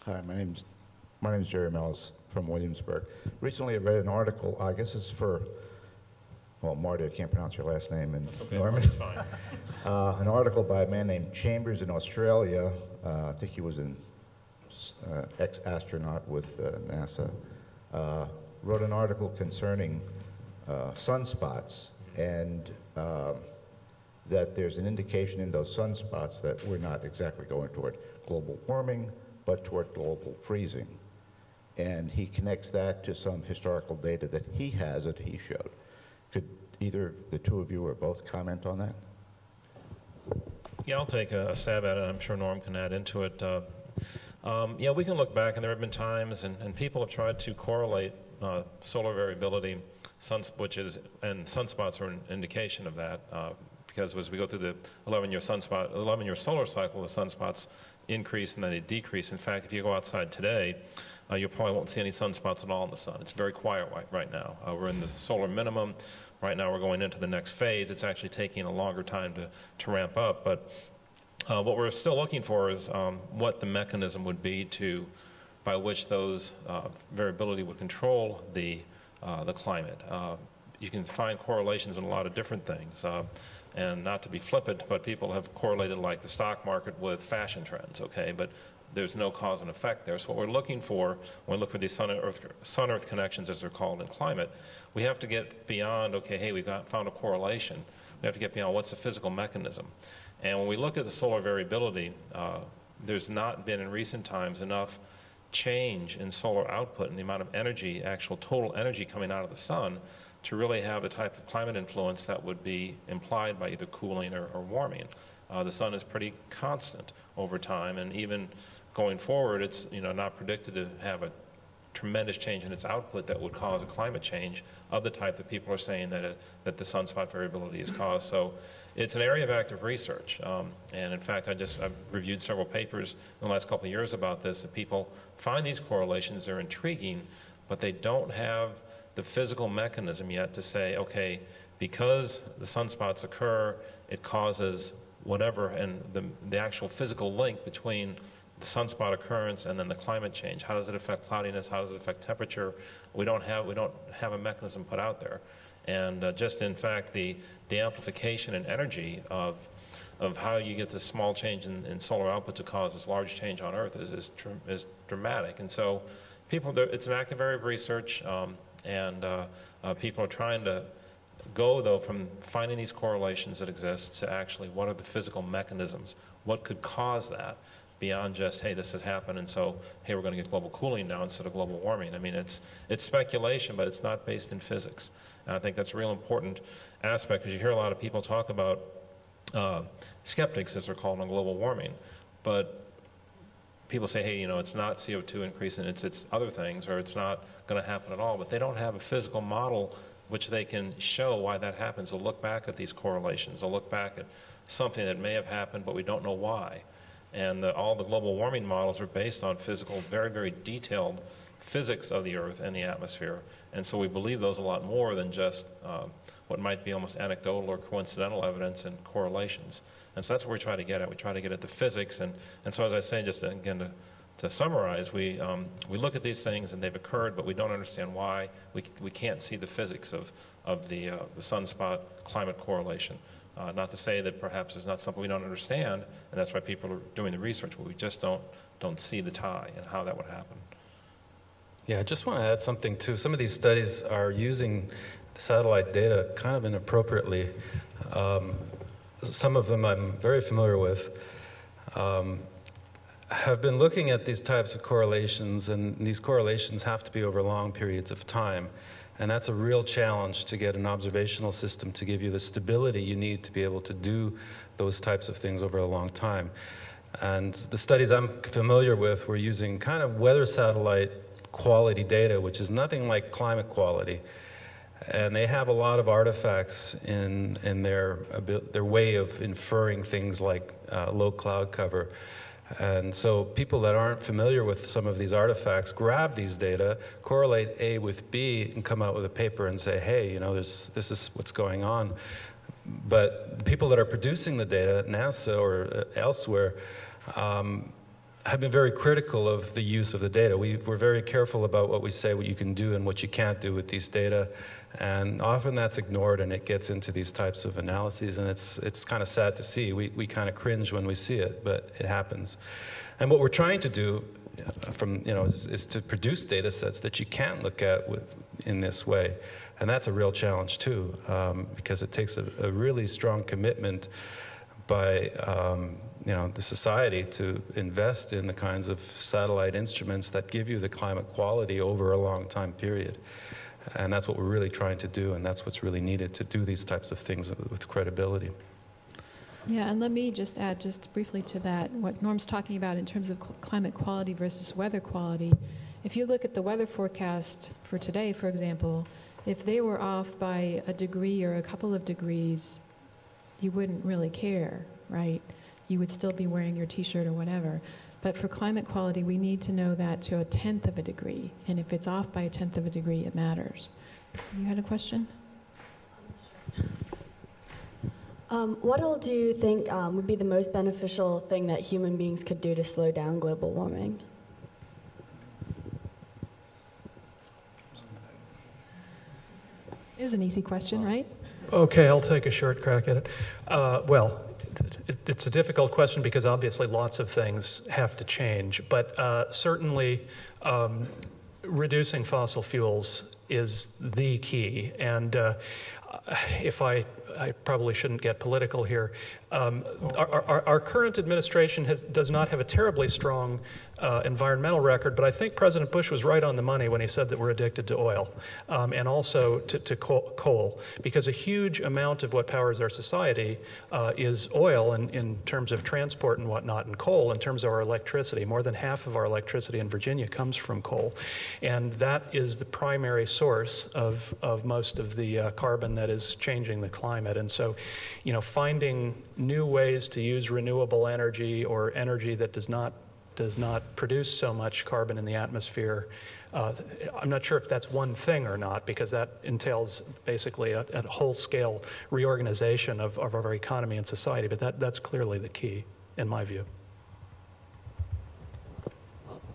Hi, my name's Jerry Mellis from Williamsburg. Recently, I read an article. I guess it's for, well, Marty. I can't pronounce your last name. And okay, Norman. fine. An article by a man named Chambers in Australia. I think he was an ex-astronaut with NASA. Wrote an article concerning sunspots and that there's an indication in those sunspots that we're not exactly going toward global warming, but toward global freezing. And he connects that to some historical data that he has that he showed. Could either the two of you or both comment on that? Yeah, I'll take a stab at it. I'm sure Norm can add into it. Yeah, we can look back, and there have been times, and people have tried to correlate solar variability, and sunspots are an indication of that. Because as we go through the 11-year solar cycle, the sunspots increase and then they decrease. In fact, if you go outside today, you probably won't see any sunspots at all in the sun. It's very quiet right now. We're in the solar minimum. Right now we're going into the next phase. It's actually taking a longer time to ramp up. But what we're still looking for is what the mechanism would be by which those variability would control the climate. You can find correlations in a lot of different things. And not to be flippant, but people have correlated like the stock market with fashion trends, okay? But there's no cause and effect there. So what we're looking for, when we look for these sun-earth connections, as they're called in climate, we have to get beyond, okay, hey, we've found a correlation. We have to get beyond what's the physical mechanism. And when we look at the solar variability, there's not been in recent times enough change in solar output and the amount of energy, actual total energy coming out of the sun, to really have the type of climate influence that would be implied by either cooling or warming. The sun is pretty constant over time, and even going forward, it's not predicted to have a tremendous change in its output that would cause a climate change of the type that people are saying that the sunspot variability is caused. So it's an area of active research, and in fact, I've reviewed several papers in the last couple of years about this, that people find these correlations, they're intriguing, but they don't have the physical mechanism yet to say, okay, because the sunspots occur, it causes whatever, and the actual physical link between the sunspot occurrence and then the climate change. How does it affect cloudiness? How does it affect temperature? We don't have a mechanism put out there. And just in fact, the amplification in energy of how you get this small change in solar output to cause this large change on Earth is dramatic. And so it's an active area of research. And people are trying to go, though, from finding these correlations that exist to actually what are the physical mechanisms, what could cause that, beyond just, hey, this has happened, and so, hey, we're going to get global cooling now instead of global warming. I mean, it's speculation, but it's not based in physics. And I think that's a real important aspect, because you hear a lot of people talk about skeptics, as they're called, on global warming. But people say, hey, it's not CO2 increasing, it's other things, or it's not going to happen at all. But they don't have a physical model which they can show why that happens. They'll look back at these correlations. They'll look back at something that may have happened, but we don't know why. And all the global warming models are based on physical, very, very detailed physics of the Earth and the atmosphere. And so we believe those a lot more than just what might be almost anecdotal or coincidental evidence and correlations. And so that's what we try to get at. We try to get at the physics. And so as I say, just again to summarize, we look at these things and they've occurred, but we don't understand why. We can't see the physics of the sunspot climate correlation. Not to say that perhaps there's not something we don't understand, and that's why people are doing the research, but we just don't see the tie and how that would happen. Yeah, I just want to add something too. Some of these studies are using satellite data kind of inappropriately. Some of them I'm very familiar with. Have been looking at these types of correlations, and these correlations have to be over long periods of time. And that's a real challenge to get an observational system to give you the stability you need to be able to do those types of things over a long time. And the studies I'm familiar with were using kind of weather satellite quality data, which is nothing like climate quality. And they have a lot of artifacts in their way of inferring things like low cloud cover. And so people that aren't familiar with some of these artifacts grab these data, correlate A with B, and come out with a paper and say, hey, this is what's going on. But the people that are producing the data at NASA or elsewhere have been very critical of the use of the data. We're very careful about what we say, what you can do and what you can't do with these data. And often that's ignored, and it gets into these types of analyses, and it's kind of sad to see. We kind of cringe when we see it, but it happens. And what we're trying to do is to produce data sets that you can look at in this way. And that's a real challenge too, because it takes a really strong commitment by the society to invest in the kinds of satellite instruments that give you the climate quality over a long time period. And that's what we're really trying to do, and that's what's really needed to do these types of things with credibility. Yeah, and let me just add just briefly to that, what Norm's talking about in terms of climate quality versus weather quality. If you look at the weather forecast for today, for example, if they were off by a degree or a couple of degrees, you wouldn't really care, right? You would still be wearing your t-shirt or whatever. But for climate quality, we need to know that to 1/10 of a degree. And if it's off by 1/10 of a degree, it matters. You had a question? What all do you think would be the most beneficial thing that human beings could do to slow down global warming? There's an easy question, right? Okay, I'll take a short crack at it. Well, it's a difficult question because obviously lots of things have to change, but certainly reducing fossil fuels is the key. And if I probably shouldn't get political here. Our current administration does not have a terribly strong environmental record, but I think President Bush was right on the money when he said that we're addicted to oil and also to coal, because a huge amount of what powers our society is oil in terms of transport and whatnot, and coal in terms of our electricity. More than half of our electricity in Virginia comes from coal, and that is the primary source of most of the carbon that is changing the climate. And so, finding new ways to use renewable energy or energy that does not produce so much carbon in the atmosphere. I'm not sure if that's one thing or not, because that entails basically a whole-scale reorganization of our economy and society, but that's clearly the key, in my view.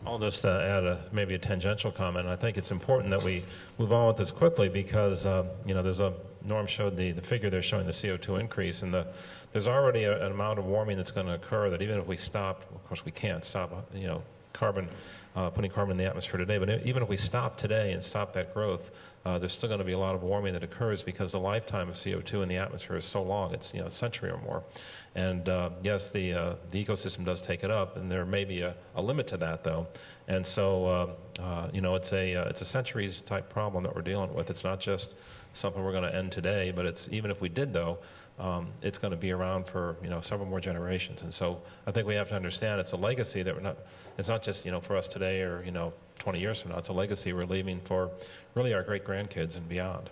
I'll just add maybe a tangential comment. I think it's important that we move on with this quickly because, Norm showed the figure there showing the CO2 increase, and there's already an amount of warming that's going to occur that even if we stop, of course we can't stop, putting carbon in the atmosphere today, but even if we stop today and stop that growth, there's still going to be a lot of warming that occurs because the lifetime of CO2 in the atmosphere is so long, it's a century or more. And yes, the ecosystem does take it up, and there may be a limit to that, though. And so, it's a centuries type problem that we're dealing with. It's not just something we're going to end today, but it's even if we did, though, it's going to be around for several more generations. And so I think we have to understand it's a legacy that it's not just for us today or 20 years from now. It's a legacy we're leaving for really our great grandkids and beyond.